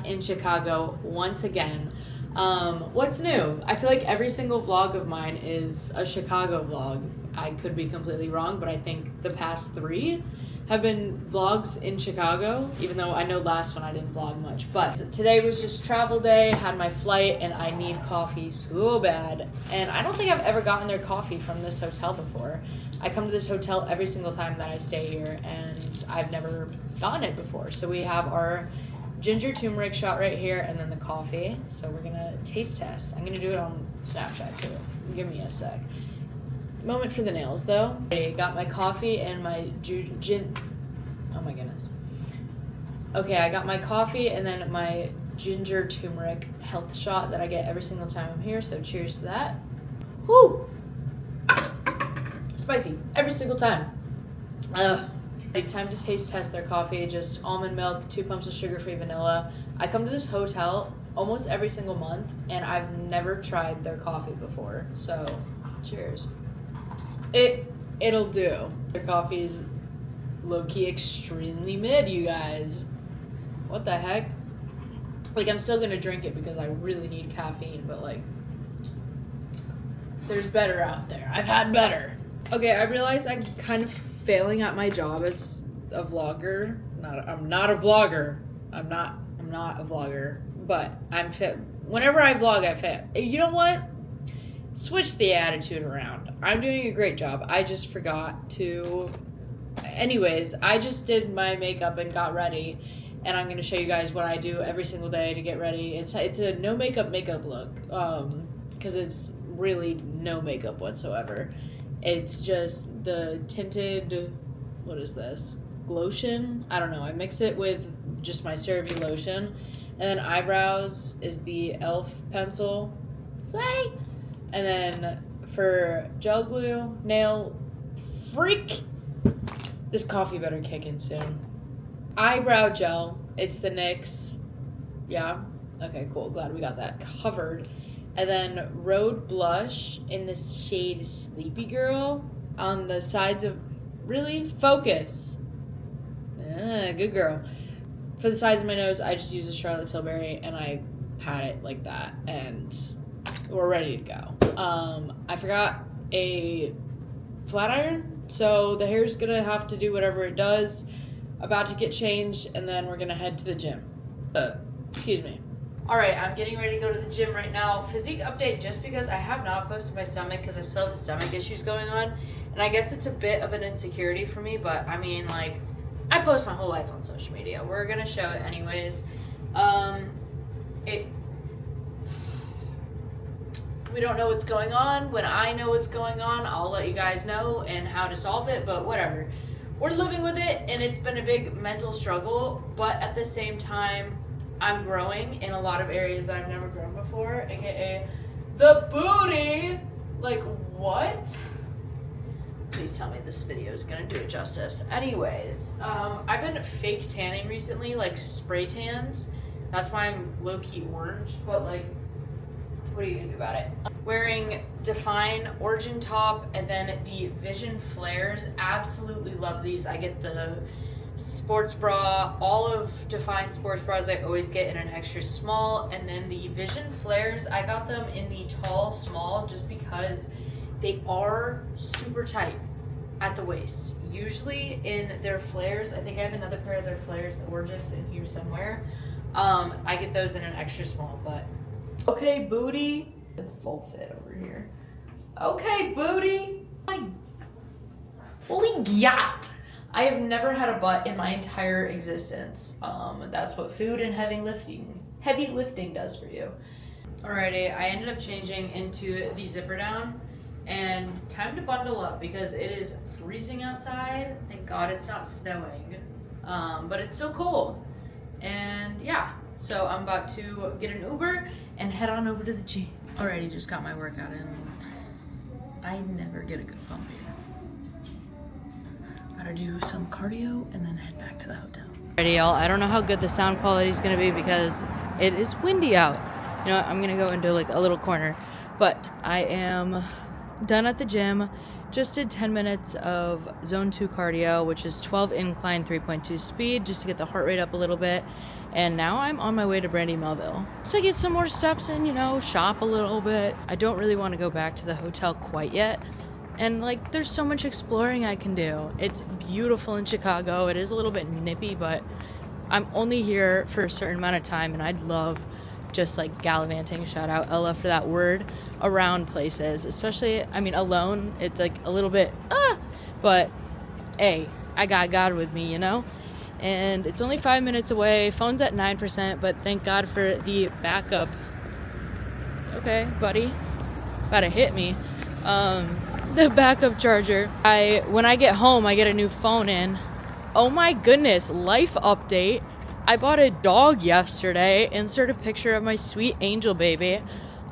back in Chicago once again. What's new? I feel like every single vlog of mine is a Chicago vlog. I could be completely wrong, but I think the past 3 have been vlogs in Chicago, even though I know last one I didn't vlog much. But today was just travel day, had my flight, and I need coffee so bad. And I don't think I've ever gotten their coffee from this hotel before. I come to this hotel every single time that I stay here, and I've never gotten it before. So we have our ginger turmeric shot right here, and then the coffee. So we're gonna taste test. I'm gonna do it on Snapchat too. Give me a sec. Moment for the nails though. I got my coffee and my oh my goodness. Okay, I got my coffee and then my ginger turmeric health shot that I get every single time I'm here. So cheers to that. Whoo! Spicy every single time. It's time to taste test their coffee. Just almond milk, 2 pumps of sugar-free vanilla. I come to this hotel almost every single month and I've never tried their coffee before. So cheers. It'll do. Their coffee's low-key extremely mid, you guys. What the heck? Like, I'm still gonna drink it because I really need caffeine, but like, there's better out there. I've had better. Okay, I realized I'm kind of failing at my job as a vlogger. I'm not a vlogger. I'm not a vlogger, but I'm fit. Whenever I vlog, I fail. You know what? Switch the attitude around. I'm doing a great job. I just forgot to. Anyways, I just did my makeup and got ready, and I'm gonna show you guys what I do every single day to get ready. It's a no makeup look, because it's really no makeup whatsoever. It's just the tinted, what is this? Glotion? I don't know. I mix it with just my CeraVe lotion, and then eyebrows is the e.l.f. pencil. Slay! And then for gel glue, nail freak. This coffee better kick in soon. Eyebrow gel. It's the NYX. Yeah. Okay, cool. Glad we got that covered. And then Rhode blush in the shade Sleepy Girl on the sides of. Really? Focus. Good girl. For the sides of my nose, I just use a Charlotte Tilbury and I pat it like that, and we're ready to go. I forgot a flat iron, so the hair's gonna have to do whatever it does. About to get changed, and then we're gonna head to the gym. Excuse me. Alright, I'm getting ready to go to the gym right now. Physique update, just because I have not posted my stomach because I still have the stomach issues going on. And I guess it's a bit of an insecurity for me, but I mean, like, I post my whole life on social media. We're gonna show it anyways. We don't know what's going on. When I know what's going on, I'll let you guys know and how to solve it, but whatever. We're living with it, and it's been a big mental struggle, but at the same time, I'm growing in a lot of areas that I've never grown before, aka the booty. Like, what? Please tell me this video is gonna do it justice. Anyways, I've been fake tanning recently, like spray tans. That's why I'm low-key orange, but like, what are you gonna do about it? Wearing DFYNE Origin top and then the Vision Flares. Absolutely love these. I get the sports bra, all of DFYNE sports bras I always get in an extra small, and then the Vision Flares, I got them in the tall small just because they are super tight at the waist. Usually in their flares, I think I have another pair of their flares, the Origins, in here somewhere. I get those in an extra small, but okay, booty. The full fit over here. Okay, booty. Holy yacht. I have never had a butt in my entire existence. That's what food and heavy lifting does for you. Alrighty, I ended up changing into the zipper down, and time to bundle up because it is freezing outside. Thank God it's not snowing, but it's still cold. And yeah, so I'm about to get an Uber and head on over to the gym. Alrighty, just got my workout in. I never get a good pump here. Gotta do some cardio and then head back to the hotel. Alrighty, y'all, I don't know how good the sound quality is gonna be because it is windy out. You know what, I'm gonna go into like a little corner, but I am done at the gym. Just did 10 minutes of zone 2 cardio, which is 12 incline, 3.2 speed, just to get the heart rate up a little bit. And now I'm on my way to Brandy Melville to get some more steps in, you know, shop a little bit. I don't really want to go back to the hotel quite yet. And like, there's so much exploring I can do. It's beautiful in Chicago. It is a little bit nippy, but I'm only here for a certain amount of time, and I'd love just like gallivanting, shout out Ella for that word, around places. Especially, I mean, alone, it's like a little bit, but hey, I got God with me, you know? And it's only 5 minutes away. Phone's at 9%, but thank God for the backup. Okay, buddy, about to hit me. The backup charger. When I get home, I get a new phone in. Oh my goodness, life update. I bought a dog yesterday. Insert a picture of my sweet Angel baby.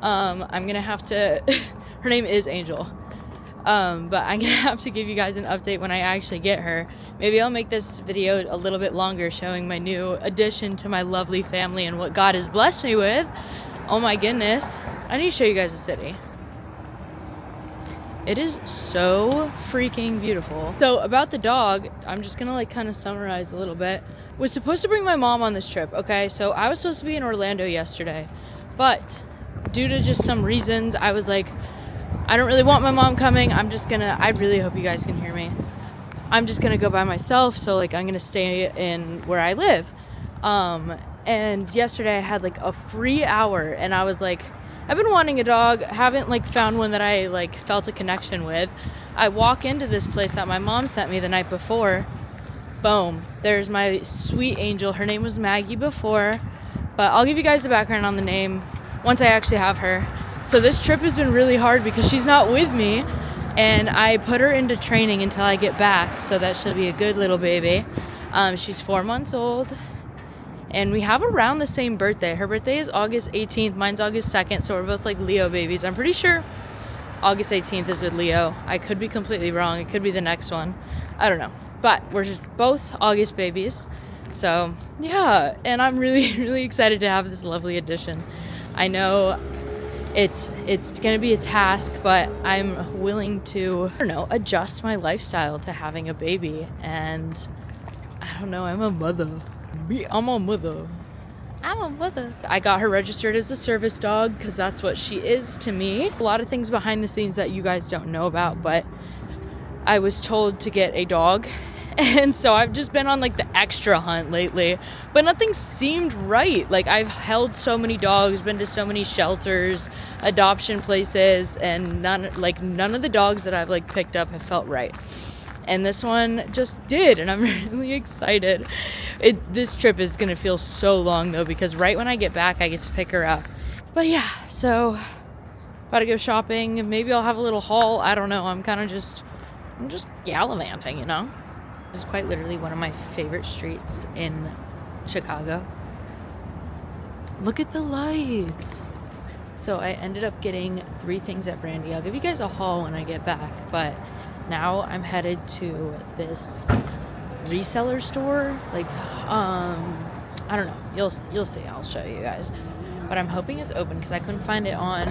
I'm gonna have to, her name is Angel. But I'm gonna have to give you guys an update when I actually get her. Maybe I'll make this video a little bit longer, showing my new addition to my lovely family and what God has blessed me with. Oh my goodness. I need to show you guys the city. It is so freaking beautiful. So about the dog, I'm just gonna like kind of summarize a little bit. Was supposed to bring my mom on this trip, okay? So I was supposed to be in Orlando yesterday, but due to just some reasons, I was like, I don't really want my mom coming. I really hope you guys can hear me. I'm just gonna go by myself. So like, I'm gonna stay in where I live. And yesterday I had like a free hour, and I was like, I've been wanting a dog, haven't like found one that I like felt a connection with. I walk into this place that my mom sent me the night before. Boom, there's my sweet Angel. Her name was Maggie before, but I'll give you guys the background on the name once I actually have her. So this trip has been really hard because she's not with me, and I put her into training until I get back so that she'll be a good little baby. She's 4 months old. And we have around the same birthday. Her birthday is August 18th. Mine's August 2nd. So we're both like Leo babies. I'm pretty sure August 18th is a Leo. I could be completely wrong. It could be the next one. I don't know. But we're just both August babies. So yeah. And I'm really, really excited to have this lovely addition. I know it's going to be a task, but I'm willing to, I don't know, adjust my lifestyle to having a baby. And I don't know, I'm a mother. I'm a mother. I got her registered as a service dog because that's what she is to me. A lot of things behind the scenes that you guys don't know about, but I was told to get a dog, and so I've just been on like the extra hunt lately, but nothing seemed right. Like, I've held so many dogs, been to so many shelters, adoption places, and none of the dogs that I've like picked up have felt right. And this one just did, and I'm really excited. This trip is gonna feel so long though, because right when I get back, I get to pick her up. But yeah, so about to go shopping. Maybe I'll have a little haul. I don't know. I'm just gallivanting, you know? This is quite literally one of my favorite streets in Chicago. Look at the lights. So I ended up getting 3 things at Brandy. I'll give you guys a haul when I get back, but now I'm headed to this reseller store. Like, I don't know. You'll see. I'll show you guys. But I'm hoping it's open because I couldn't find it on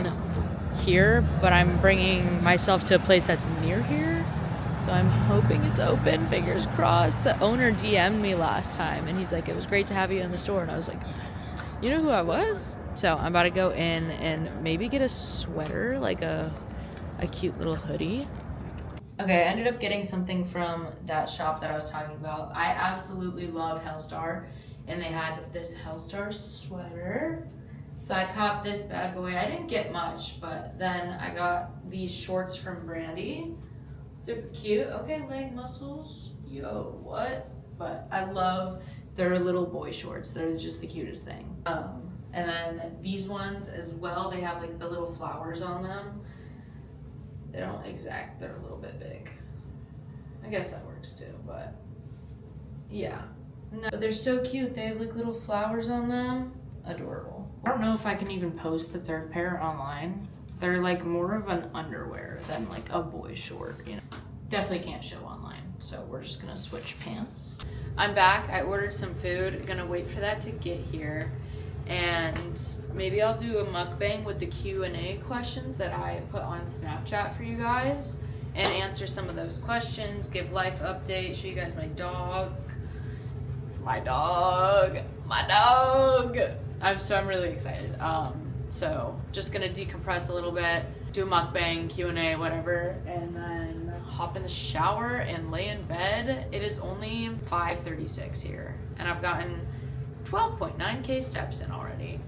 here. But I'm bringing myself to a place that's near here, so I'm hoping it's open. Fingers crossed. The owner DM'd me last time, and he's like, "It was great to have you in the store." And I was like, "You know who I was?" So I'm about to go in and maybe get a sweater, like a cute little hoodie. Okay, I ended up getting something from that shop that I was talking about. I absolutely love Hellstar, and they had this Hellstar sweater. So I copped this bad boy. I didn't get much, but then I got these shorts from Brandy. Super cute. Okay, leg muscles. Yo, what? But I love their little boy shorts. They're just the cutest thing. And then these ones as well, they have like the little flowers on them. They don't exact, they're a little bit big. I guess that works too, but yeah. No, but they're so cute. They have like little flowers on them. Adorable. I don't know if I can even post the third pair online. They're like more of an underwear than like a boy short, you know. Definitely can't show online, so we're just gonna switch pants. I'm back. I ordered some food. Gonna wait for that to get here. And maybe I'll do a mukbang with the Q&A questions that I put on Snapchat for you guys. and answer some of those questions, give life updates, show you guys my dog. My dog. I'm really excited. So just gonna decompress a little bit, do a mukbang, Q&A, whatever, and then hop in the shower and lay in bed. It is only 5:36 here, and I've gotten 12.9k steps in already.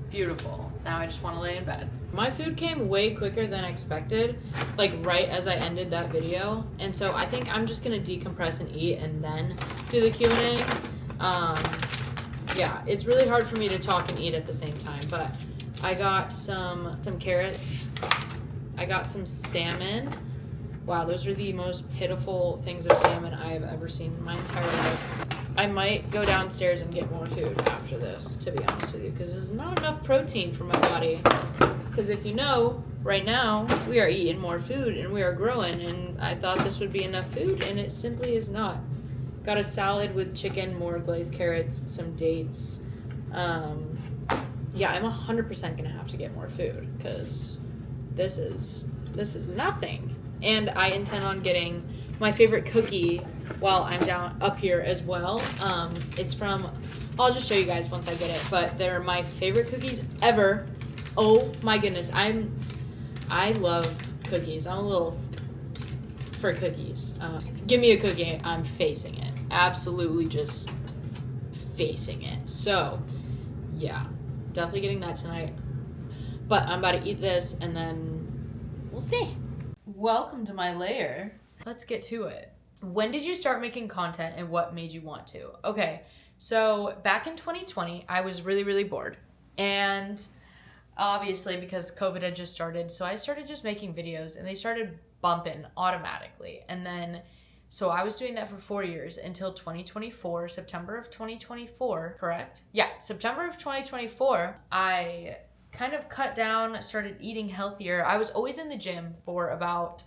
Beautiful. Now I just want to lay in bed. My food came way quicker than expected, like right as I ended that video, and so I think I'm just gonna decompress and eat and then do the Q&A. Yeah, it's really hard for me to talk and eat at the same time, but I got some carrots. I got some salmon. Wow, those are the most pitiful things of salmon I have ever seen in my entire life. I might go downstairs and get more food after this, to be honest with you, because this is not enough protein for my body. Because if you know, right now, we are eating more food and we are growing, and I thought this would be enough food, and it simply is not. Got a salad with chicken, more glazed carrots, some dates. Yeah, I'm 100% gonna have to get more food because this is nothing. And I intend on getting my favorite cookie while I'm down up here as well. It's from, I'll just show you guys once I get it, but they're my favorite cookies ever. Oh my goodness, I love cookies. I'm a little for cookies. Give me a cookie, I'm facing it. Absolutely just facing it. So yeah, definitely getting that tonight. But I'm about to eat this and then we'll see. Welcome to my lair. Let's get to it. When did you start making content and what made you want to? Okay, so back in 2020, I was really, really bored. And obviously because COVID had just started, so I started just making videos and they started bumping automatically. And then, so I was doing that for 4 years until 2024, September of 2024, correct? Yeah, September of 2024, I kind of cut down, started eating healthier. I was always in the gym for about,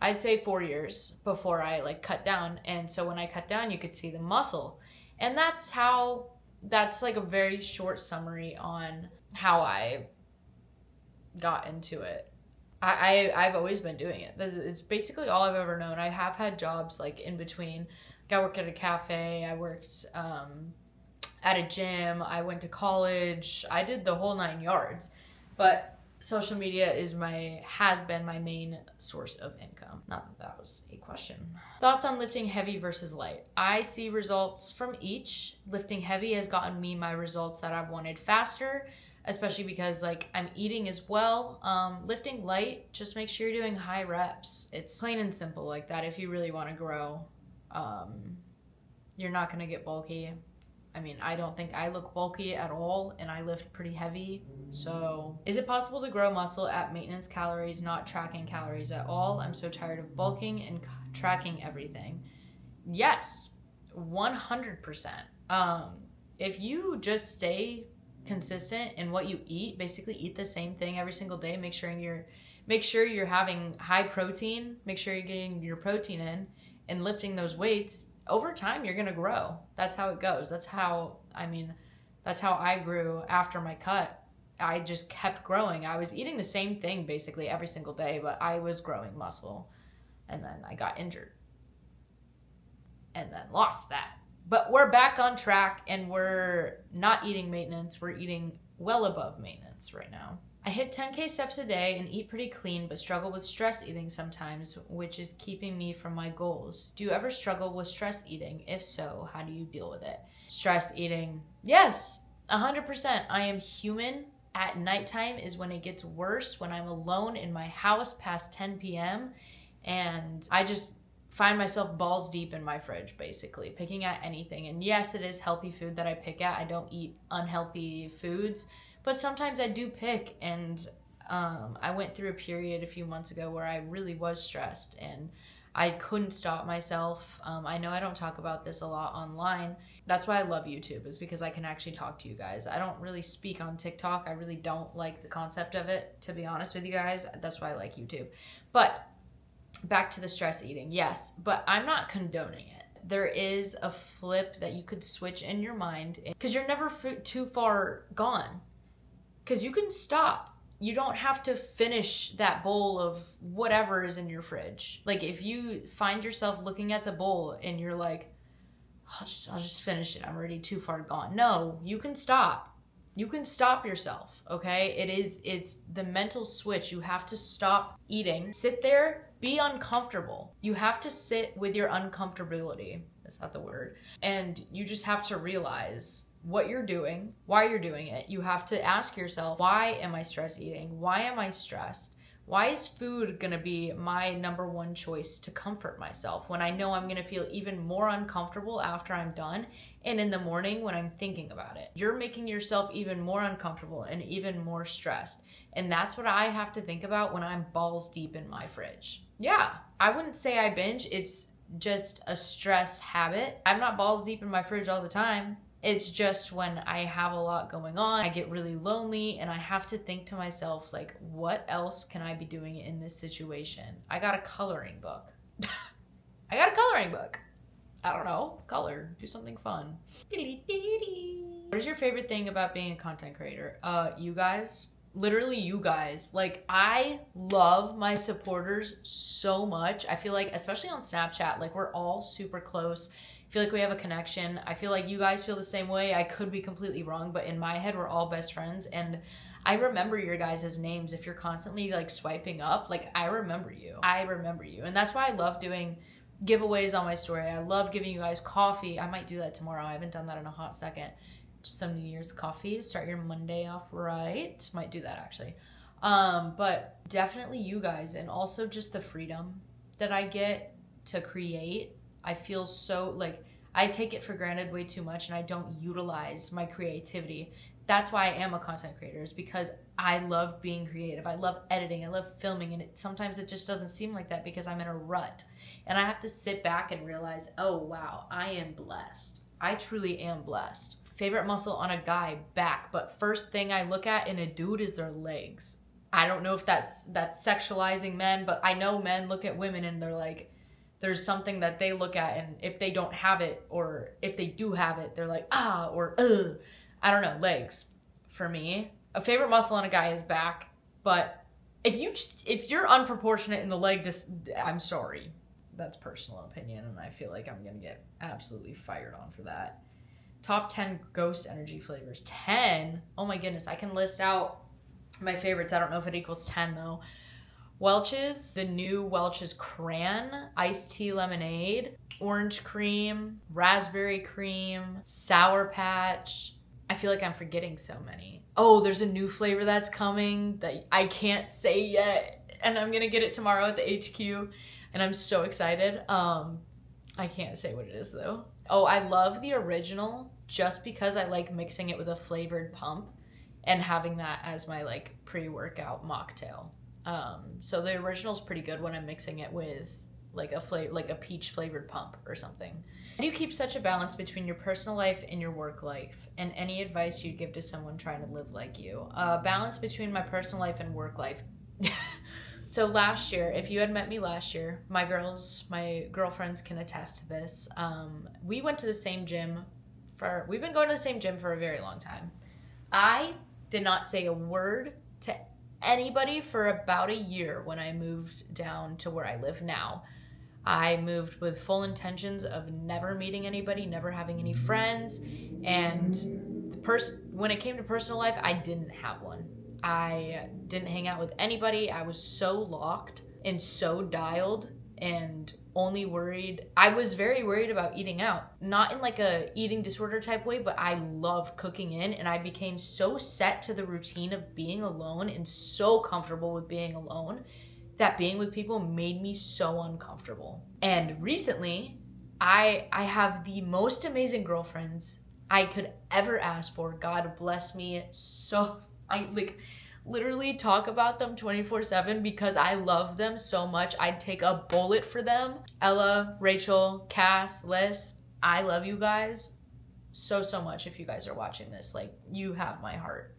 I'd say 4 years before I like cut down. And so when I cut down, you could see the muscle. And that's like a very short summary on how I got into it. I've always been doing it. It's basically all I've ever known. I have had jobs like in between. Like I worked at a cafe, I worked at a gym, I went to college, I did the whole 9 yards. But social media has been my main source of income. Not that was a question. Thoughts on lifting heavy versus light? I see results from each. Lifting heavy has gotten me my results that I've wanted faster, especially because like I'm eating as well. Lifting light, just make sure you're doing high reps. It's plain and simple like that. If you really want to grow, you're not gonna get bulky. I mean, I don't think I look bulky at all, and I lift pretty heavy. So, is it possible to grow muscle at maintenance calories, not tracking calories at all? I'm so tired of bulking and tracking everything. Yes, 100%. If you just stay consistent in what you eat, basically eat the same thing every single day, make sure you're having high protein, make sure you're getting your protein in and lifting those weights, over time you're gonna grow. That's how it goes. That's how I grew after my cut. I just kept growing. I was eating the same thing basically every single day, but I was growing muscle. And then I got injured and then lost that. But we're back on track and we're not eating maintenance. We're eating well above maintenance right now. I hit 10k steps a day and eat pretty clean, but struggle with stress eating sometimes, which is keeping me from my goals. Do you ever struggle with stress eating? If so, how do you deal with it? Stress eating, yes, 100%. I am human. At nighttime is when it gets worse, when I'm alone in my house past 10 p.m. and I just find myself balls deep in my fridge, basically, picking at anything. And yes, it is healthy food that I pick at. I don't eat unhealthy foods, but sometimes I do pick. And I went through a period a few months ago where I really was stressed and I couldn't stop myself. I know I don't talk about this a lot online. That's why I love YouTube, is because I can actually talk to you guys. I don't really speak on TikTok. I really don't like the concept of it, to be honest with you guys. That's why I like YouTube. But back to the stress eating, yes, but I'm not condoning it. There is a flip that you could switch in your mind because you're never too far gone, because you can stop you don't have to finish that bowl of whatever is in your fridge. Like if you find yourself looking at the bowl and you're like, I'll just finish it, I'm already too far gone. No, you can stop. You can stop yourself, okay? It's the mental switch. You have to stop eating. Sit there, be uncomfortable. You have to sit with your uncomfortability. That's not the word. And you just have to realize what you're doing, why you're doing it. You have to ask yourself, why am I stress eating? Why am I stressed? Why is food gonna be my number one choice to comfort myself when I know I'm gonna feel even more uncomfortable after I'm done and in the morning when I'm thinking about it? You're making yourself even more uncomfortable and even more stressed. And that's what I have to think about when I'm balls deep in my fridge. Yeah, I wouldn't say I binge. It's just a stress habit. I'm not balls deep in my fridge all the time. It's just when I have a lot going on, I get really lonely and I have to think to myself, like, what else can I be doing in this situation? I got a coloring book. I don't know, color, do something fun. What is your favorite thing about being a content creator? You guys, literally you guys. Like, I love my supporters so much. I feel like, especially on Snapchat, like we're all super close. I feel like we have a connection. I feel like you guys feel the same way. I could be completely wrong, but in my head, we're all best friends. And I remember your guys' names. If you're constantly like swiping up, like I remember you. And that's why I love doing giveaways on my story. I love giving you guys coffee. I might do that tomorrow. I haven't done that in a hot second. Just some New Year's coffee to start your Monday off right. Might do that actually. But definitely you guys, and also just the freedom that I get to create. I feel so like I take it for granted way too much and I don't utilize my creativity. That's why I am a content creator, is because I love being creative. I love editing. I love filming. And sometimes it just doesn't seem like that because I'm in a rut. And I have to sit back and realize, oh, wow, I am blessed. I truly am blessed. Favorite muscle on a guy, back. But first thing I look at in a dude is their legs. I don't know if that's sexualizing men, but I know men look at women and they're like, there's something that they look at, and if they don't have it, or if they do have it, they're like, or ugh. I don't know, legs. For me, a favorite muscle on a guy is back, but if you're unproportionate in the leg, I'm sorry. That's personal opinion, and I feel like I'm gonna get absolutely fired on for that. Top 10 ghost energy flavors. 10? Oh my goodness, I can list out my favorites. I don't know if it equals 10 though. Welch's, the new Welch's Cran, iced tea lemonade, orange cream, raspberry cream, Sour Patch. I feel like I'm forgetting so many. Oh, there's a new flavor that's coming that I can't say yet, and I'm gonna get it tomorrow at the HQ, and I'm so excited. I can't say what it is though. Oh, I love the original just because I like mixing it with a flavored pump and having that as my like pre-workout mocktail. So the original is pretty good when I'm mixing it with like a peach flavored pump or something. How do you keep such a balance between your personal life and your work life? And any advice you'd give to someone trying to live like you? Balance between my personal life and work life. So last year, if you had met me last year, my girlfriends can attest to this. We went to the same gym we've been going to the same gym for a very long time. I did not say a word to anybody for about a year when I moved down to where I live now. I moved with full intentions of never meeting anybody, never having any friends, and when it came to personal life, I didn't have one. I didn't hang out with anybody. I was so locked and so dialed and only worried. I was very worried about eating out, not in like a eating disorder type way, but I loved cooking in, and I became so set to the routine of being alone and so comfortable with being alone that being with people made me so uncomfortable. And recently, I have the most amazing girlfriends I could ever ask for. God bless me. So I like literally talk about them 24/7 because I love them so much. I'd take a bullet for them. Ella, Rachel, Cass, Liz, I love you guys so much. If you guys are watching this, like, you have my heart.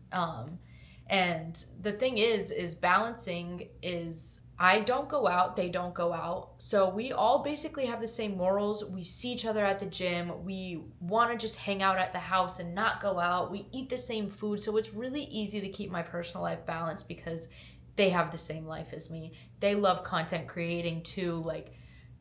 And the thing is balancing is, I don't go out, they don't go out. So we all basically have the same morals. We see each other at the gym. We want to just hang out at the house and not go out. We eat the same food. So it's really easy to keep my personal life balanced because they have the same life as me. They love content creating too. Like,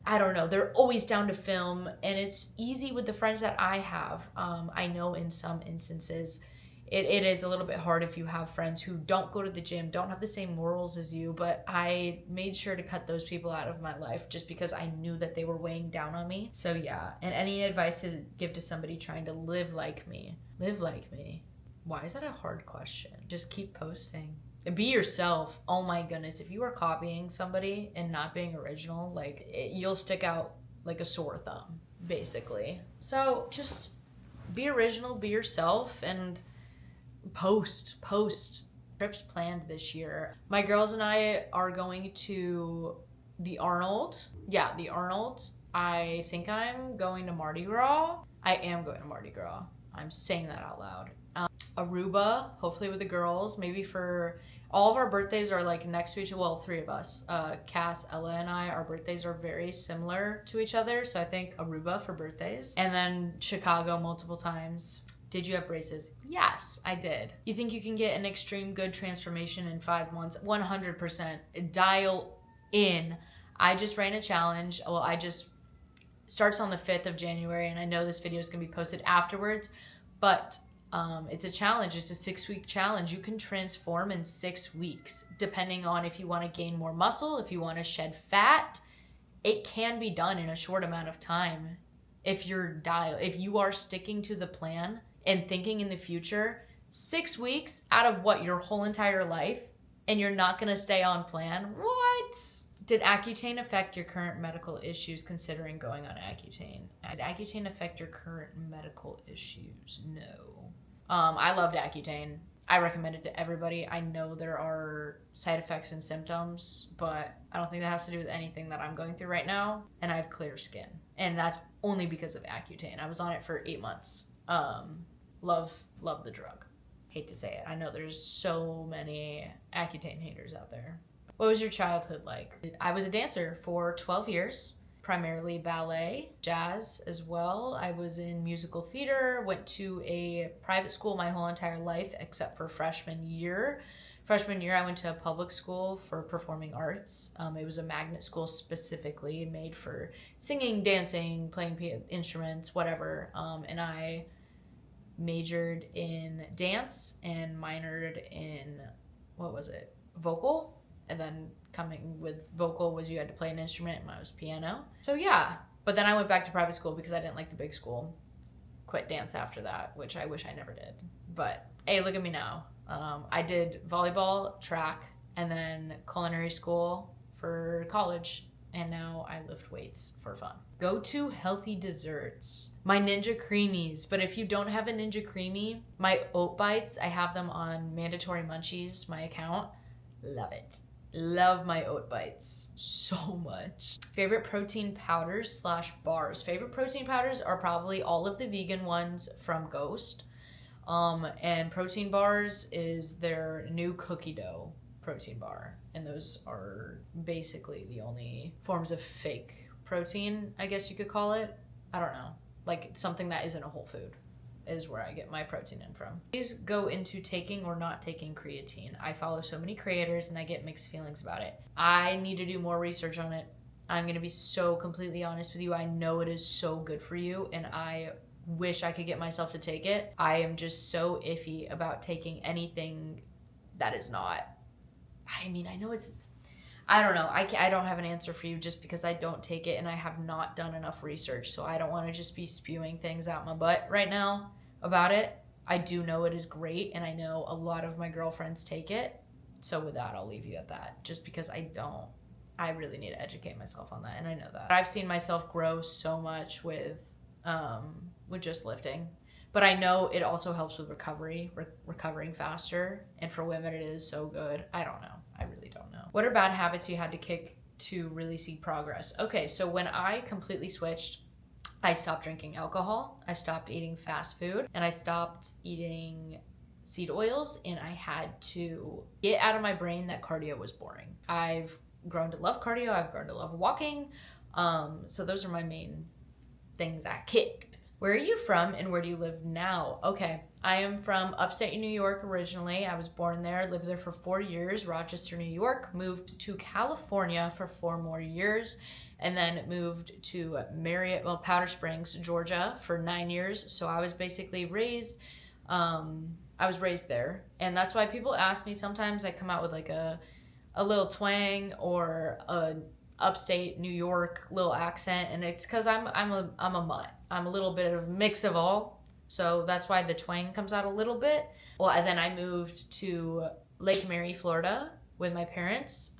I don't know, they're always down to film, and it's easy with the friends that I have. I know in some instances it is a little bit hard if you have friends who don't go to the gym, don't have the same morals as you, but I made sure to cut those people out of my life just because I knew that they were weighing down on me. So yeah, and any advice to give to somebody trying to live like me? Live like me. Why is that a hard question? Just keep posting. Be yourself. Oh my goodness, if you are copying somebody and not being original, like you'll stick out like a sore thumb, basically. So just be original, be yourself, and post. Trips planned this year. My girls and I are going to the Arnold. Yeah, the Arnold. I think I'm going to Mardi Gras. I am going to Mardi Gras. I'm saying that out loud. Aruba, hopefully with the girls, maybe for all of our birthdays are like next to each other. Well, 3 of us, Cass, Ella, and I, our birthdays are very similar to each other. So I think Aruba for birthdays. And then Chicago multiple times. Did you have braces? Yes, I did. You think you can get an extreme good transformation in 5 months? 100%. Dial in. I just ran a challenge. Well, starts on the 5th of January, and I know this video is gonna be posted afterwards, but it's a challenge. It's a 6-week challenge. You can transform in 6 weeks, depending on if you want to gain more muscle, if you want to shed fat. It can be done in a short amount of time if you are sticking to the plan and thinking in the future. 6 weeks out of what, your whole entire life, and you're not gonna stay on plan? What? Did Accutane affect your current medical issues considering going on Accutane? Did Accutane affect your current medical issues? No. I loved Accutane. I recommend it to everybody. I know there are side effects and symptoms, but I don't think that has to do with anything that I'm going through right now. And I have clear skin. And that's only because of Accutane. I was on it for 8 months. Love the drug. Hate to say it. I know there's so many Accutane haters out there. What was your childhood like? I was a dancer for 12 years. Primarily ballet, jazz as well. I was in musical theater, went to a private school my whole entire life except for freshman year. Freshman year, I went to a public school for performing arts. It was a magnet school specifically made for singing, dancing, playing instruments, whatever. And I majored in dance and minored in, vocal? And then coming with vocal was you had to play an instrument, and mine was piano. So yeah, but then I went back to private school because I didn't like the big school. Quit dance after that, which I wish I never did. But hey, look at me now. I did volleyball, track, and then culinary school for college, and now I lift weights for fun. Go to healthy desserts. My Ninja Creamies, but if you don't have a Ninja Creamy, my Oat Bites, I have them on Mandatory Munchies, my account. Love it. Love my Oat Bites so much. Favorite protein powders / bars. Favorite protein powders are probably all of the vegan ones from Ghost. And protein bars is their new cookie dough protein bar. And those are basically the only forms of fake protein, I guess you could call it. I don't know. Like something that isn't a whole food is where I get my protein in from. Please go into taking or not taking creatine. I follow so many creators and I get mixed feelings about it. I need to do more research on it. I'm gonna be so completely honest with you. I know it is so good for you and I wish I could get myself to take it. I am just so iffy about taking anything that is not. I mean, I know it's, I don't know. I don't have an answer for you just because I don't take it and I have not done enough research. So I don't want to just be spewing things out my butt right now about it. I do know it is great and I know a lot of my girlfriends take it. So with that, I'll leave you at that just because I really need to educate myself on that and I know that. I've seen myself grow so much with just lifting. But I know it also helps with recovering faster. And for women, it is so good. I don't know. I really don't know. What are bad habits you had to kick to really see progress? Okay, so when I completely switched, I stopped drinking alcohol, I stopped eating fast food, and I stopped eating seed oils, and I had to get out of my brain that cardio was boring. I've grown to love cardio. I've grown to love walking. So those are my main things I kicked. Where are you from and where do you live now? Okay, I am from upstate New York originally. I was born there, lived there for 4 years, Rochester, New York, moved to California for 4 more years, and then moved to Powder Springs, Georgia for 9 years. So I was basically raised, I was raised there. And that's why people ask me, sometimes I come out with like a little twang or a upstate New York little accent, and it's because I'm a mutt. I'm a little bit of a mix of all, so that's why the twang comes out a little bit. Well, and then I moved to Lake Mary, Florida with my parents.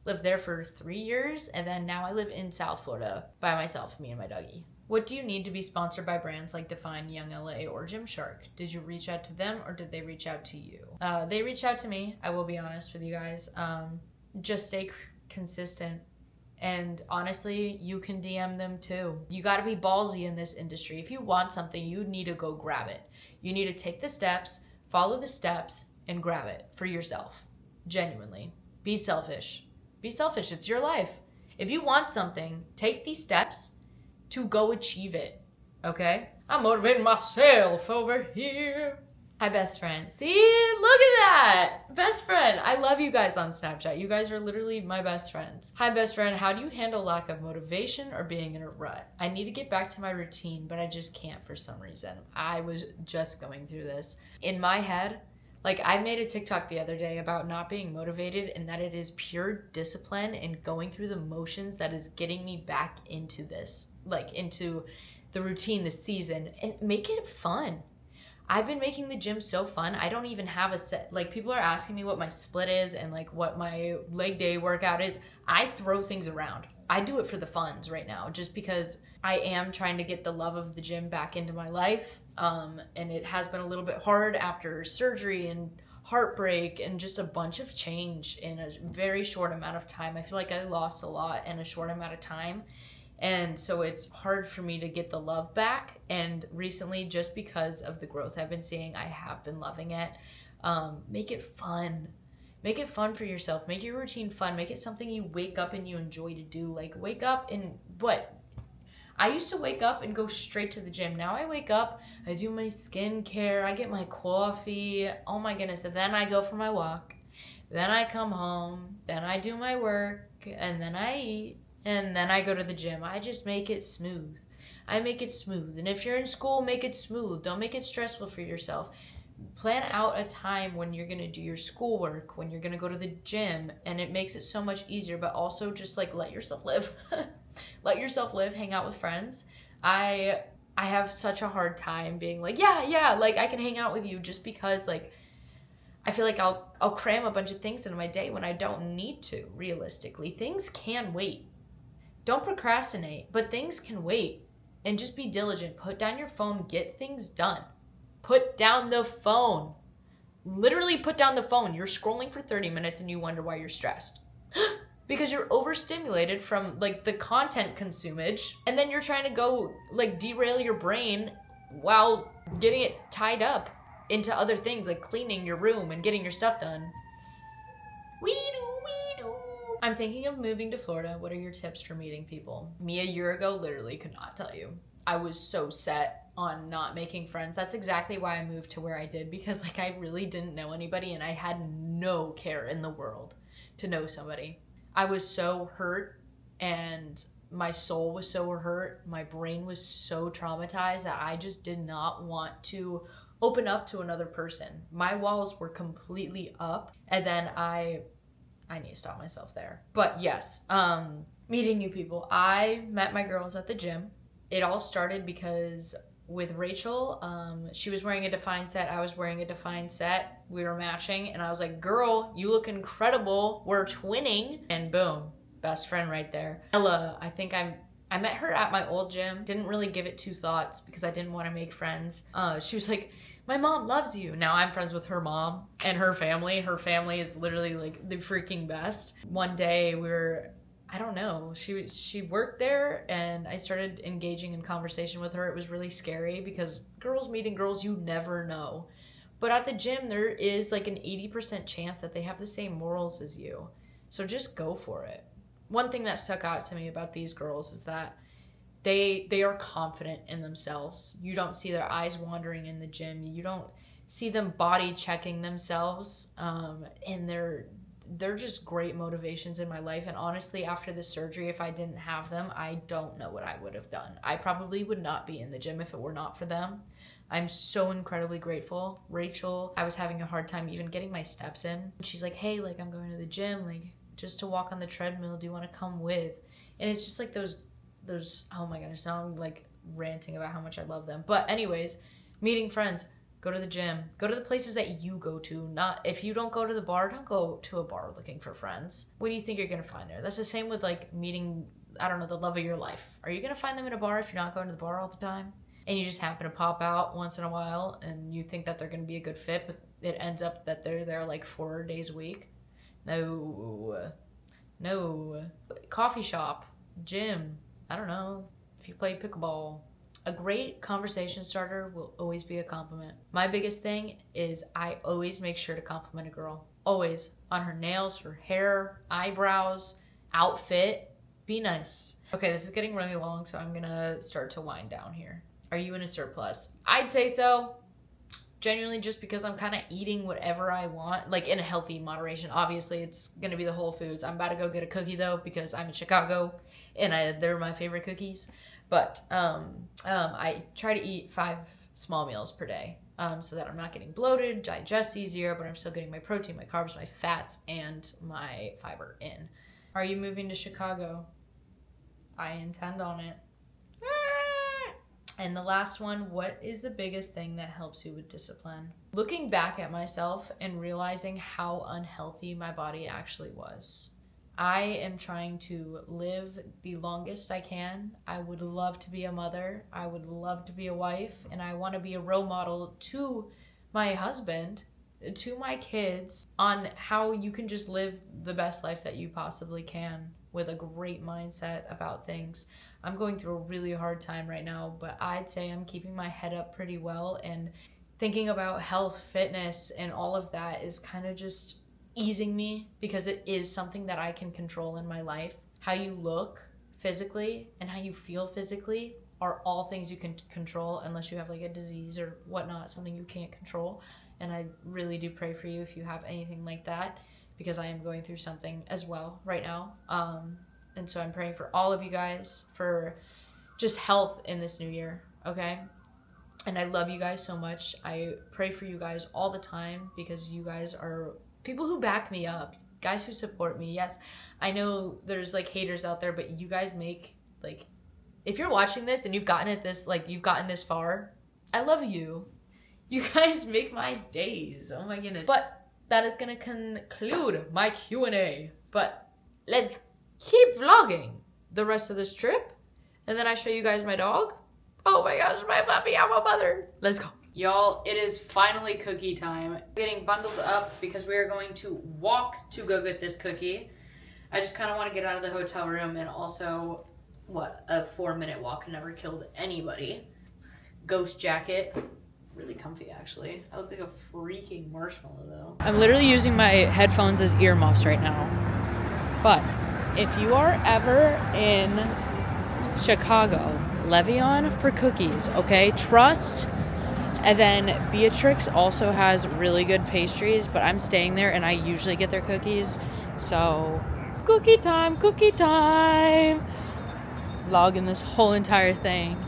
Lived there for 3 years, and then now I live in South Florida by myself, me and my doggy. What do you need to be sponsored by brands like DFYNE, Young LA, or GYMSHARK? Did you reach out to them or did they reach out to you? They reached out to me. I will be honest with you guys. Just stay consistent. And honestly, you can DM them too. You got to be ballsy in this industry. If you want something, you need to go grab it. You need to take the steps, follow the steps, and grab it for yourself. Genuinely. Be selfish. Be selfish. It's your life. If you want something, take these steps to go achieve it. Okay? I'm motivating myself over here. Hi, best friend. See? Look at that. Best friend. I love you guys on Snapchat. You guys are literally my best friends. Hi, best friend. How do you handle lack of motivation or being in a rut? I need to get back to my routine, but I just can't for some reason. I was just going through this. In my head, like I made a TikTok the other day about not being motivated and that it is pure discipline and going through the motions that is getting me back into this, like into the routine this season, and make it fun. I've been making the gym so fun. I don't even have a set. Like, people are asking me what my split is and like what my leg day workout is. I throw things around. I do it for the funds right now, just because I am trying to get the love of the gym back into my life. And it has been a little bit hard after surgery and heartbreak and just a bunch of change in a very short amount of time. I feel like I lost a lot in a short amount of time. And so it's hard for me to get the love back. And recently, just because of the growth I've been seeing, I have been loving it. Make it fun. Make it fun for yourself. Make your routine fun. Make it something you wake up and you enjoy to do. Like, wake up and I used to wake up and go straight to the gym. Now I wake up, I do my skincare, I get my coffee. Oh my goodness. And then I go for my walk. Then I come home. Then I do my work. And then I eat. And then I go to the gym. I just make it smooth. I make it smooth. And if you're in school, make it smooth. Don't make it stressful for yourself. Plan out a time when you're going to do your schoolwork, when you're going to go to the gym, and it makes it so much easier. But also just like let yourself live. Let yourself live, hang out with friends. I have such a hard time being like, yeah, like I can hang out with you, just because like I feel like I'll cram a bunch of things into my day when I don't need to. Realistically, things can wait. Don't procrastinate, but things can wait. And just be diligent. Put down your phone. Get things done. Put down the phone. Literally put down the phone. You're scrolling for 30 minutes and you wonder why you're stressed. Because you're overstimulated from like the content consumage. And then you're trying to go like derail your brain while getting it tied up into other things like cleaning your room and getting your stuff done. I'm thinking of moving to Florida. What are your tips for meeting people? Me a year ago literally could not tell you. I was so set on not making friends. That's exactly why I moved to where I did, because like I really didn't know anybody and I had no care in the world to know somebody. I was so hurt and my soul was so hurt. My brain was so traumatized that I just did not want to open up to another person. My walls were completely up, and then I need to stop myself there. But yes, meeting new people. I met my girls at the gym. It all started because with Rachel, she was wearing a DFYNE set. I was wearing a DFYNE set. We were matching, and I was like, girl, you look incredible. We're twinning. And boom, best friend right there. Ella, I met her at my old gym. Didn't really give it 2 thoughts because I didn't want to make friends. She was like, my mom loves you. Now I'm friends with her mom and her family. Her family is literally like the freaking best. One day I don't know, she worked there and I started engaging in conversation with her. It was really scary because girls meeting girls, you never know. But at the gym, there is like an 80% chance that they have the same morals as you. So just go for it. One thing that stuck out to me about these girls is that they are confident in themselves. You don't see their eyes wandering in the gym. You don't see them body checking themselves. And they're just great motivations in my life. And honestly, after the surgery, if I didn't have them, I don't know what I would have done. I probably would not be in the gym if it were not for them. I'm so incredibly grateful. Rachel, I was having a hard time even getting my steps in. She's like, hey, like, I'm going to the gym, like, just to walk on the treadmill. Do you want to come with? And it's just like those, oh my goodness, now I'm like ranting about how much I love them. But anyways, meeting friends, go to the gym, go to the places that you go to. Not, if you don't go to the bar, don't go to a bar looking for friends. What do you think you're going to find there? That's the same with like meeting, I don't know, the love of your life. Are you going to find them in a bar if you're not going to the bar all the time? And you just happen to pop out once in a while and you think that they're going to be a good fit, but it ends up that they're there like 4 days a week. No. Coffee shop, gym, I don't know, if you play pickleball. A great conversation starter will always be a compliment. My biggest thing is I always make sure to compliment a girl. Always. On her nails, her hair, eyebrows, outfit. Be nice. Okay, this is getting really long, so I'm gonna start to wind down here. Are you in a surplus? I'd say so. Genuinely, just because I'm kind of eating whatever I want, like in a healthy moderation. Obviously, it's gonna be the Whole Foods. I'm about to go get a cookie though, because I'm in Chicago and they're my favorite cookies. But I try to eat 5 small meals per day so that I'm not getting bloated, digest easier, but I'm still getting my protein, my carbs, my fats, and my fiber in. Are you moving to Chicago? I intend on it. And the last one, what is the biggest thing that helps you with discipline? Looking back at myself and realizing how unhealthy my body actually was. I am trying to live the longest I can. I would love to be a mother. I would love to be a wife. And I want to be a role model to my husband, to my kids, on how you can just live the best life that you possibly can with a great mindset about things. I'm going through a really hard time right now, but I'd say I'm keeping my head up pretty well, and thinking about health, fitness, and all of that is kind of just easing me, because it is something that I can control in my life. How you look physically and how you feel physically are all things you can control, unless you have like a disease or whatnot, something you can't control. And I really do pray for you if you have anything like that, because I am going through something as well right now. And so I'm praying for all of you guys for just health in this new year, okay? And I love you guys so much. I pray for you guys all the time, because you guys are people who back me up, guys who support me. Yes, I know there's like haters out there, but you guys make, like, if you're watching this and you've gotten this far, I love you. You guys make my days. Oh my goodness. But that is gonna conclude my Q&A. But let's keep vlogging the rest of this trip, and then I show you guys my dog. Oh my gosh, my puppy, I'm a mother. Let's go. Y'all, it is finally cookie time. Getting bundled up because we are going to walk to go get this cookie. I just kind of want to get out of the hotel room, and also, what, a 4-minute walk never killed anybody. Ghost jacket. Really comfy, actually. I look like a freaking marshmallow, though. I'm literally using my headphones as earmuffs right now. But if you are ever in Chicago, Le'Veon for cookies, okay? Trust. And then Beatrix also has really good pastries, but I'm staying there and I usually get their cookies. So, cookie time, cookie time. Vlogging this whole entire thing.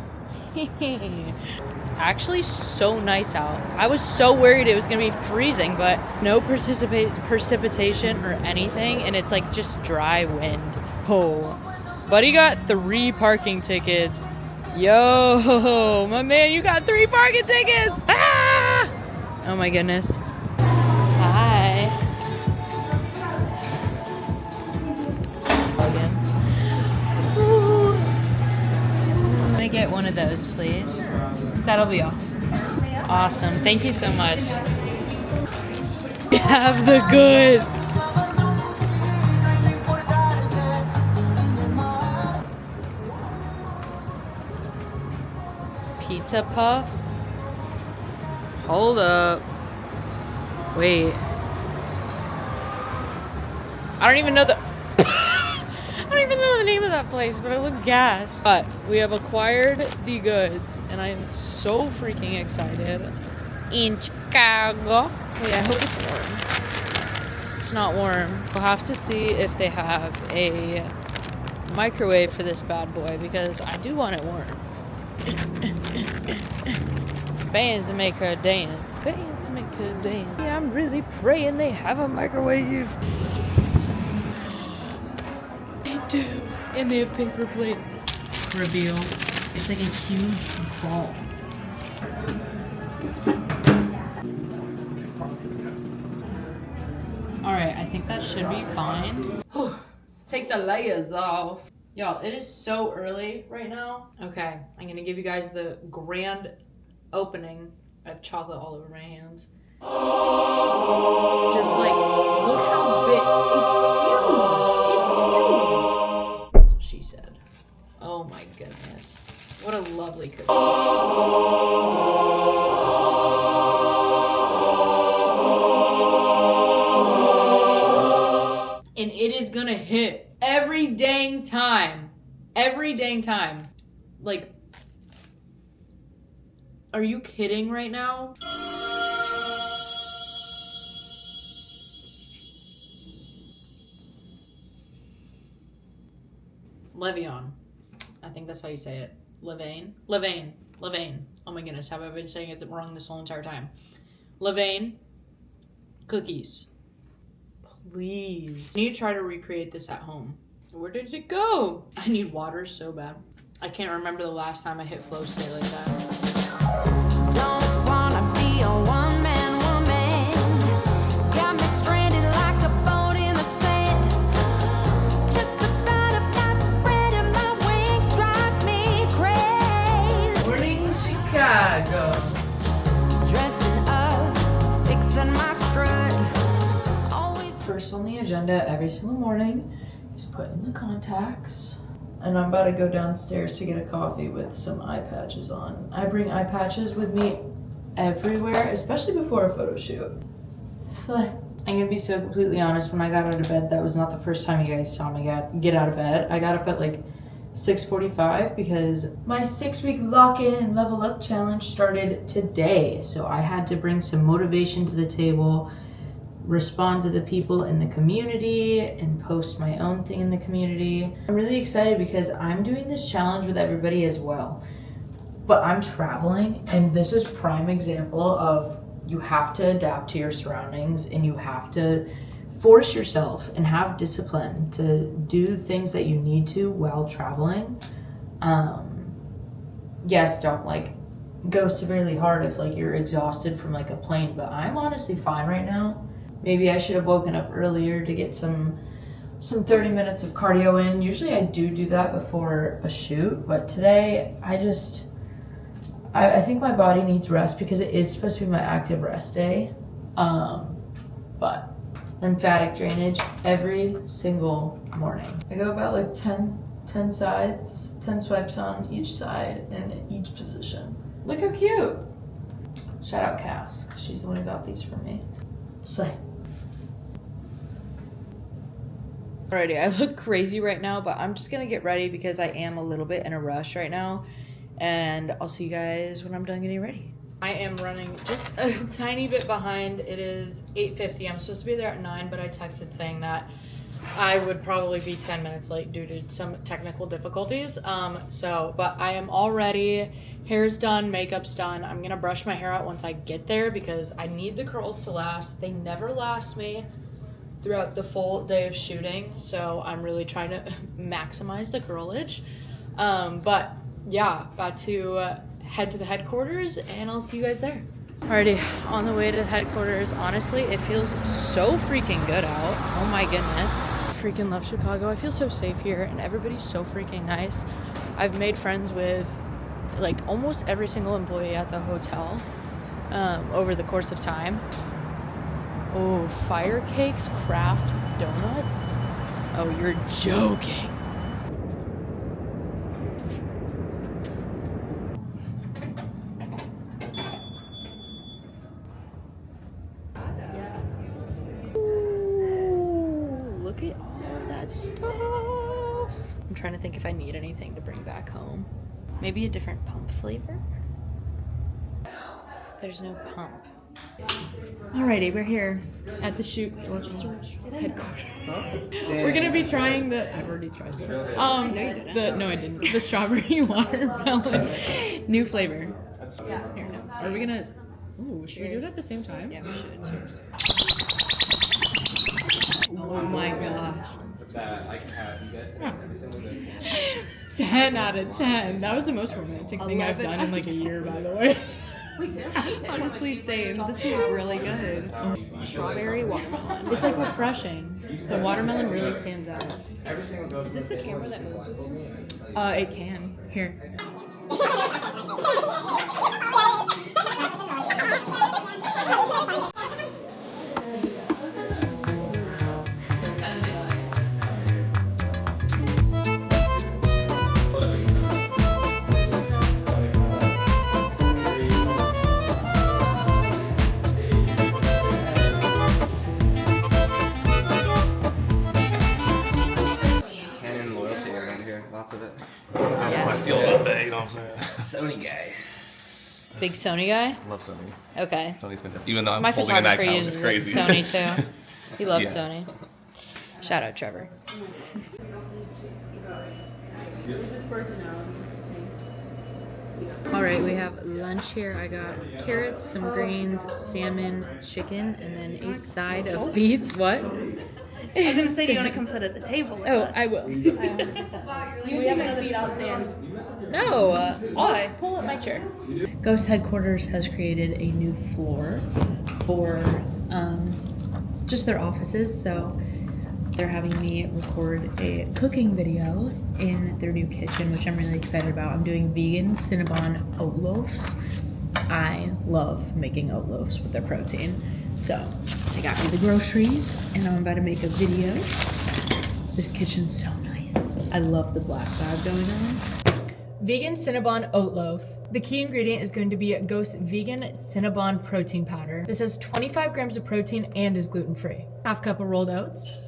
It's actually so nice out. I was so worried it was gonna be freezing, but no precipitation or anything, and it's like just dry wind. Oh, buddy got 3 parking tickets. Yo, my man, you got 3 parking tickets. Ah! Oh my goodness. Hi. Can I get one of those, please? That'll be all. Awesome. Thank you so much. Have the goods. Pizza puff? Hold up. Wait. I don't even know the I don't even know the name of that place, but I look gas. But we have acquired the goods, and I am so freaking excited. In Chicago. Wait, I hope it's warm. It's not warm. We'll have to see if they have a microwave for this bad boy, because I do want it warm. Bands to make her dance. Bands to make her dance. Yeah, I'm really praying they have a microwave. They do. And they have paper plates. Reveal. It's like a huge ball. Alright, I think that should be fine. Let's take the layers off. Y'all, it is so early right now. Okay, I'm gonna give you guys the grand opening. I have chocolate all over my hands. Just like, look how big. It's huge. It's huge. That's what she said. Oh my goodness. What a lovely cookie. And it is gonna hit every dang time. Every dang time. Like, are you kidding right now? Le'Veon. I think that's how you say it. Levain. Levain. Levain. Oh my goodness, have I been saying it wrong this whole entire time? Levain. Cookies. Please. I need to try to recreate this at home. Where did it go? I need water so bad. I can't remember the last time I hit flow state like that. Don't wanna be a one-man woman. Got me stranded like a boat in the sand. Just the thought of not spreading my wings drives me crazy. Morning, Chicago. Dressing up, fixing my strut. Always First on the agenda every single morning is put in the contacts. And I'm about to go downstairs to get a coffee with some eye patches on. I bring eye patches with me everywhere, especially before a photo shoot. I'm gonna be so completely honest, when I got out of bed, that was not the first time you guys saw me get out of bed. I got up at like 6:45 because my 6-week lock-in and level up challenge started today. So I had to bring some motivation to the table, respond to the people in the community, and post my own thing in the community. I'm really excited because I'm doing this challenge with everybody as well, but I'm traveling, and this is prime example of you have to adapt to your surroundings, and you have to force yourself and have discipline to do things that you need to while traveling. Yes, don't like go severely hard if like you're exhausted from like a plane, but I'm honestly fine right now. Maybe I should have woken up earlier to get some 30 minutes of cardio in. Usually I do that before a shoot, but today I think my body needs rest because it is supposed to be my active rest day. But lymphatic drainage every single morning. I go about like 10 sides, 10 swipes on each side in each position. Look how cute. Shout out Cass, 'cause she's the one who got these for me. Slay. Alrighty, I look crazy right now, but I'm just gonna get ready because I am a little bit in a rush right now. And I'll see you guys when I'm done getting ready. I am running just a tiny bit behind. It is 8:50. I'm supposed to be there at 9, but I texted saying that I would probably be 10 minutes late due to some technical difficulties. But I am all ready. Hair's done, makeup's done. I'm gonna brush my hair out once I get there because I need the curls to last. They never last me throughout the full day of shooting, so I'm really trying to maximize the curlage. But yeah, about to head to the headquarters, and I'll see you guys there. Alrighty, on the way to the headquarters. Honestly, it feels so freaking good out. Oh my goodness. Freaking love Chicago. I feel so safe here, and everybody's so freaking nice. I've made friends with like almost every single employee at the hotel over the course of time. Oh, Fire Cakes Craft Donuts? Oh, you're joking. Ooh, look at trying to think if I need anything to bring back home. Maybe a different pump flavor? There's no pump. Alrighty, we're here at the shoot headquarters. We're gonna be trying the. I've already tried this. No, I didn't. The strawberry watermelon, new flavor. Yeah. Here, no. Are we gonna? Ooh, should we do it at the same time? Yeah, we should. Cheers. Oh my gosh. I can have you guys every single day. 10 out of 10. That was the most romantic thing I've done in like a year, by the way. Honestly, same. This is really good. Strawberry watermelon. It's like refreshing. The watermelon really stands out. Every single go. Is this the camera that moves with you? It can. Here. Canon loyalty around here. Lots of it. I feel about that, you know what I'm saying? Sony guy. Big Sony guy? Love Sony. Okay. Sony's been, even though I'm My holding an photographer icon, uses it's crazy. Sony too. He loves Yeah. Sony. Shout out Trevor. All right, we have lunch here. I got carrots, some greens, salmon, chicken, and then a side of beets. What? I was gonna say, do you want to come sit at the table with Oh, us? I will. You can take my seat, I'll stand. No. Why? Pull up my chair. Ghost Headquarters has created a new floor for just their offices, so they're having me record a cooking video in their new kitchen, which I'm really excited about. I'm doing vegan Cinnabon oat loaves. I love making oat loaves with their protein. So they got me the groceries and I'm about to make a video. This kitchen's so nice. I love the black vibe going on. Vegan Cinnabon oat loaf. The key ingredient is going to be Ghost Vegan Cinnabon protein powder. This has 25 grams of protein and is gluten-free. Half cup of rolled oats.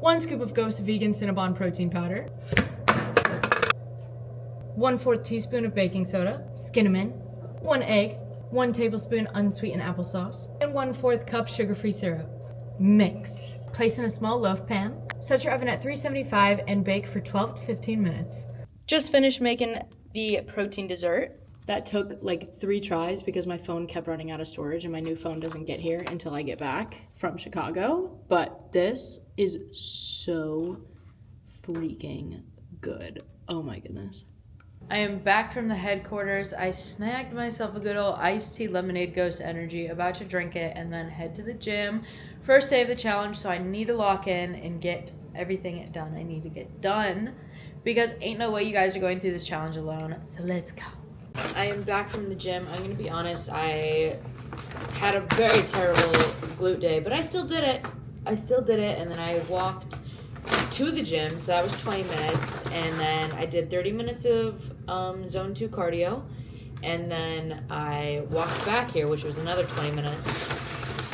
1 scoop of Ghost Vegan Cinnabon protein powder. 1/4 teaspoon of baking soda. Cinnamon. 1 egg. 1 tablespoon unsweetened applesauce. And 1/4 cup sugar-free syrup. Mix. Place in a small loaf pan. Set your oven at 375 and bake for 12 to 15 minutes. Just finished making the protein dessert. That took like 3 tries because my phone kept running out of storage and my new phone doesn't get here until I get back from Chicago. But this is so freaking good. Oh my goodness. I am back from the headquarters. I snagged myself a good old iced tea lemonade Ghost Energy, about to drink it and then head to the gym. First day of the challenge, so I need to lock in and get everything done I need to get done because ain't no way you guys are going through this challenge alone. So let's go. I am back from the gym. I'm gonna be honest, I had a very terrible glute day, but I still did it. And then I walked to the gym, so that was 20 minutes, and then I did 30 minutes of zone 2 cardio, and then I walked back here, which was another 20 minutes.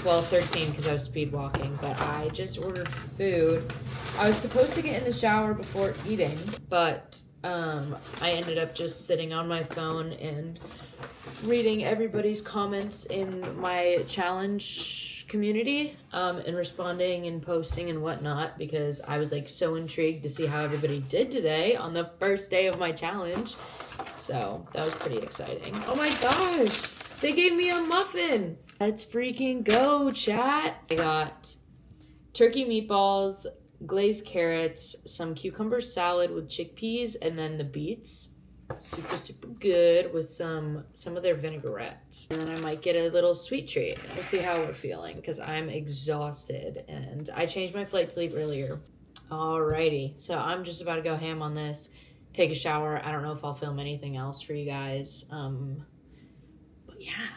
Well, 13 because I was speed walking, but I just ordered food. I was supposed to get in the shower before eating, but I ended up just sitting on my phone and reading everybody's comments in my challenge community and responding and posting and whatnot because I was like so intrigued to see how everybody did today on the first day of my challenge. So that was pretty exciting. Oh my gosh, they gave me a muffin. Let's freaking go, chat. I got turkey meatballs, glazed carrots, some cucumber salad with chickpeas, and then the beets. Super good with some of their vinaigrette. And then I might get a little sweet treat. We'll see how we're feeling because I'm exhausted and I changed my flight to leave earlier. Alrighty, so I'm just about to go ham on this, take a shower. I don't know if I'll film anything else for you guys. But yeah.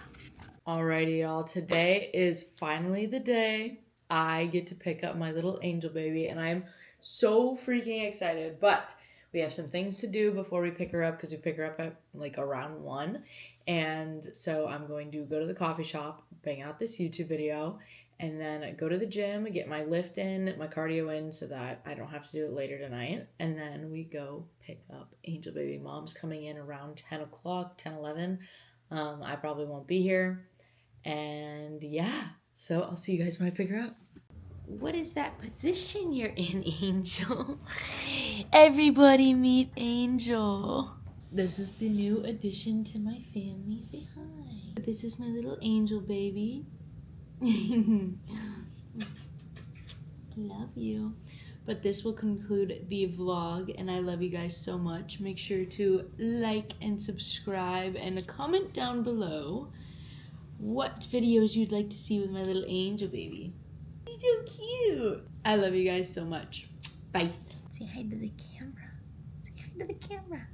Alrighty, y'all. Today is finally the day I get to pick up my little angel baby, and I'm so freaking excited. But we have some things to do before we pick her up because we pick her up at like around 1. And so I'm going to go to the coffee shop, bang out this YouTube video, and then go to the gym, get my lift in, my cardio in so that I don't have to do it later tonight. And then we go pick up Angel Baby. Mom's coming in around 10 o'clock, 10, 11. I probably won't be here. And yeah, so I'll see you guys when I pick her up. What is that position you're in, Angel? Everybody meet Angel. This is the new addition to my family. Say hi. This is my little Angel Baby. Love you. But this will conclude the vlog, and I love you guys so much. Make sure to like and subscribe and comment down below what videos you'd like to see with my little Angel Baby. He's so cute. I love you guys so much. Bye. Say hi to the camera. Say hi to the camera.